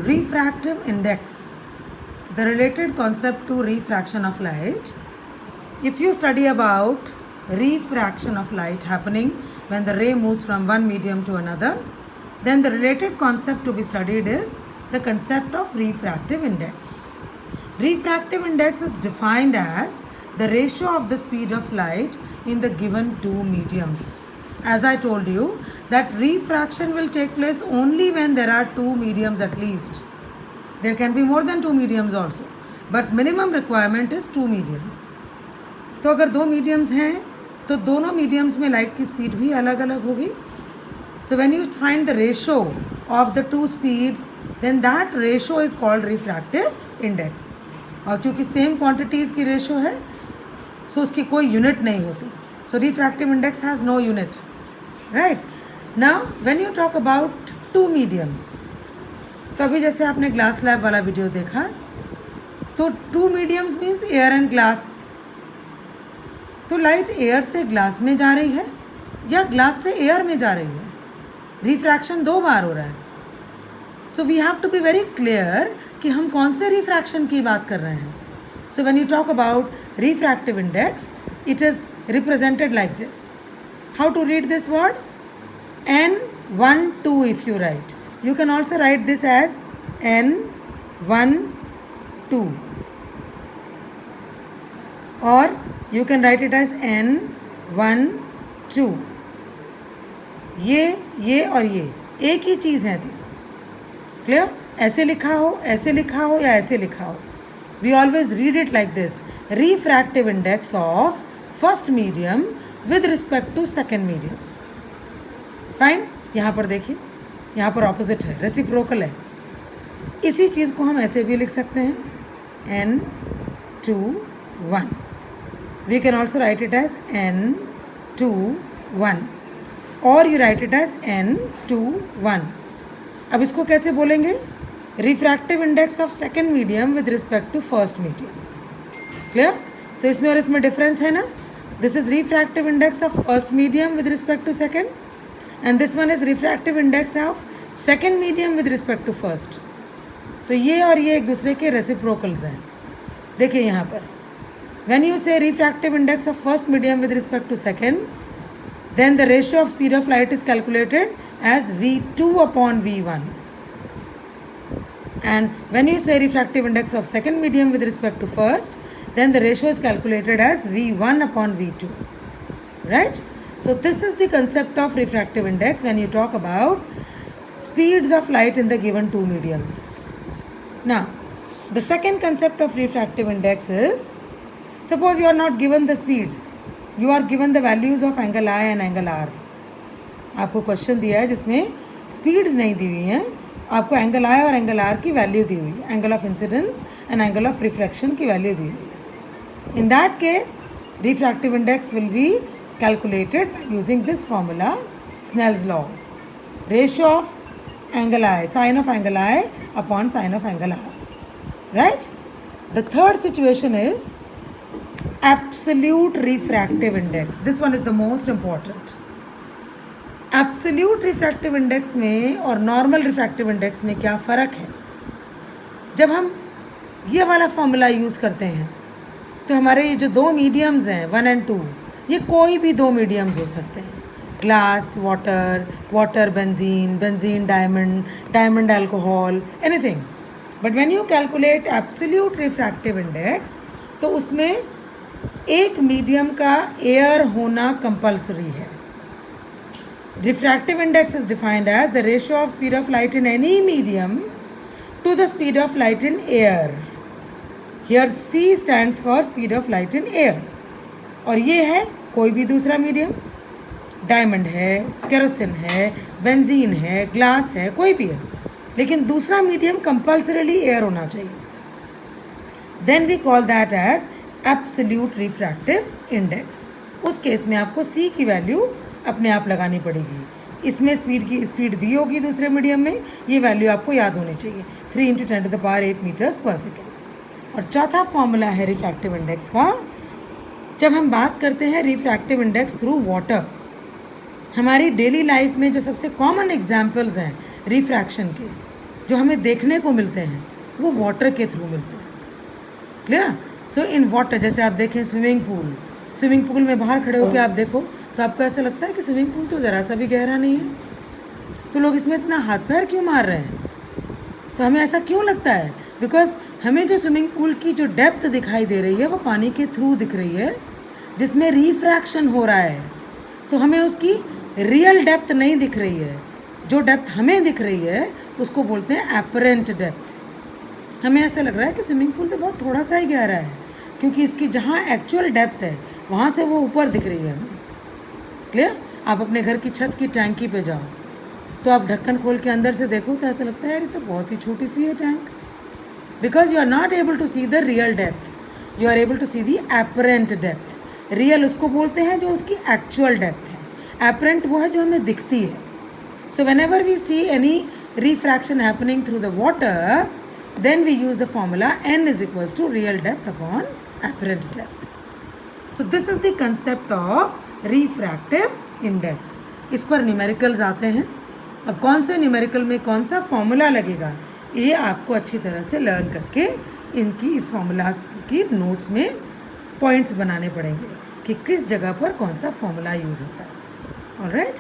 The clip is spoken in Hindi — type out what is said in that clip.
refractive index, the related concept to refraction of light. If you study about refraction of light happening when the ray moves from one medium to another, then the related concept to be studied is the concept of refractive index. Refractive index is defined as the ratio of the speed of light in the given two mediums. As I told you, that refraction will take place only when there are two mediums at least. There can be more than two mediums also, but minimum requirement is two mediums. तो अगर दो मीडियम्स हैं तो दोनों मीडियम्स में लाइट की स्पीड भी अलग अलग होगी. So when you find the ratio of the two speeds, then that ratio is called refractive index. और क्योंकि सेम क्वांटिटीज़ की रेशो है, सो उसकी कोई यूनिट नहीं होती. सो refractive index has no unit, right? Now when you talk about two mediums, तो अभी जैसे आपने ग्लास लैब वाला वीडियो देखा, तो two mediums means air and glass. तो लाइट एयर से ग्लास में जा रही है या ग्लास से एयर में जा रही है. रिफ्रैक्शन दो बार हो रहा है. So we have to be very clear कि हम कौन से रिफ्रैक्शन की बात कर रहे हैं. So when you talk about refractive index, it is represented like this. How to read this word? N12 if you write. You can also write this as N12. Or you can write it as N12. ये और ये एक ही चीज़ है. क्लियर? ऐसे लिखा हो, ऐसे लिखा हो या ऐसे लिखा हो, we always read it like this. Refractive index of first medium with respect to second medium. Fine. यहाँ पर देखिए, यहाँ पर ऑपोजिट है, रेसिप्रोकल है. इसी चीज़ को हम ऐसे भी लिख सकते हैं, N21. We can also write it as N21 और you right it as N21. अब इसको कैसे बोलेंगे? Refractive index of second medium with respect to first medium. Clear? तो इसमें और इसमें डिफरेंस है ना. This is refractive index of first medium with respect to second, and this one is refractive index of second medium with respect to first. तो ये और ये एक दूसरे के रेसिप्रोकल्स हैं. देखिए यहाँ पर, when you say refractive index of first medium with respect to second, then the ratio of speed of light is calculated as V2 upon V1. And when you say refractive index of second medium with respect to first, then the ratio is calculated as V1 upon V2. Right? So this is the concept of refractive index when you talk about speeds of light in the given two mediums. Now, the second concept of refractive index is, suppose you are not given the speeds. You are given the values of angle I and angle R. आपको क्वेश्चन दिया है जिसमें स्पीड्स नहीं दी हुई हैं, आपको एंगल I और एंगल R की वैल्यू दी हुई है, angle of incidence and angle of refraction की वैल्यू दी हुई है. In that case refractive index will be calculated by using this formula, Snell's law. Ratio of angle I, sine of angle I upon sine of angle R. Right? The third situation is absolute refractive index. This one is the most important. Absolute refractive index में और normal refractive index में क्या फ़र्क है? जब हम ये वाला फॉर्मूला यूज़ करते हैं तो हमारे ये जो दो मीडियम्स हैं 1 and 2, ये कोई भी दो मीडियम्स हो सकते हैं. Glass, water, water benzene, benzene diamond, diamond alcohol, anything. But when you calculate absolute refractive index, तो उसमें एक मीडियम का एयर होना कंपल्सरी है. Refractive index is defined as the ratio of speed of light in any medium to the speed of light in air. Here C stands for speed of light in air. और ये है कोई भी दूसरा मीडियम, डायमंड है, केरोसिन है, बेंजीन है, ग्लास है, कोई भी है, लेकिन दूसरा मीडियम कंपल्सरीली एयर होना चाहिए. Then we call that as absolute refractive index. उस केस में आपको C की वैल्यू अपने आप लगानी पड़ेगी. इसमें स्पीड दी होगी दूसरे मीडियम में, ये वैल्यू आपको याद होनी चाहिए, 3 × 10⁸ मीटर्स पर सेकेंड. और चौथा फॉर्मूला है रिफ्रैक्टिव इंडेक्स का. जब हम बात करते हैं रिफ्रैक्टिव इंडेक्स थ्रू वाटर, हमारी डेली लाइफ में जो सबसे कॉमन एग्जाम्पल्स हैं रिफ्रैक्शन के, जो हमें देखने को मिलते हैं वो वाटर के थ्रू मिलते हैं। क्लियर? सो इन वाटर, जैसे आप देखें स्विमिंग पूल में बाहर खड़े होकर आप देखो तो आपको ऐसा लगता है कि स्विमिंग पूल तो ज़रा सा भी गहरा नहीं है, तो लोग इसमें इतना हाथ पैर क्यों मार रहे हैं? तो हमें ऐसा क्यों लगता है? बिकॉज हमें जो स्विमिंग पूल की जो डेप्थ दिखाई दे रही है वो पानी के थ्रू दिख रही है, जिसमें रिफ्रैक्शन हो रहा है, तो हमें उसकी रियल डेप्थ नहीं दिख रही है। जो डेप्थ हमें दिख रही है उसको बोलते हैं एपरेंट डेप्थ। हमें ऐसा लग रहा है कि स्विमिंग पूल तो बहुत थोड़ा सा ही गहरा है, क्योंकि इसकी जहाँ एक्चुअल डेप्थ है वहाँ से वो ऊपर दिख रही है हमें। क्लियर? आप अपने घर की छत की टैंकी पे जाओ तो आप ढक्कन खोल के अंदर से देखो तो ऐसा लगता है यार ये तो बहुत ही छोटी सी है tank, because you are not able to see the real depth, you are able to see the apparent depth. Real उसको बोलते हैं जो उसकी एक्चुअल डेप्थ है, एपरेंट वो है जो हमें दिखती है। So whenever we see any refraction happening through the water, then we use the formula n is equals to real depth upon apparent depth. So this is the concept of refractive index. इस पर न्यूमेरिकल्स आते हैं। अब कौन से न्यूमेरिकल में कौन सा फॉर्मूला लगेगा ये आपको अच्छी तरह से लर्न करके इनकी इस फॉर्मूलाज की नोट्स में पॉइंट्स बनाने पड़ेंगे कि किस जगह पर कौन सा फॉर्मूला यूज़ होता है। ऑलराइट।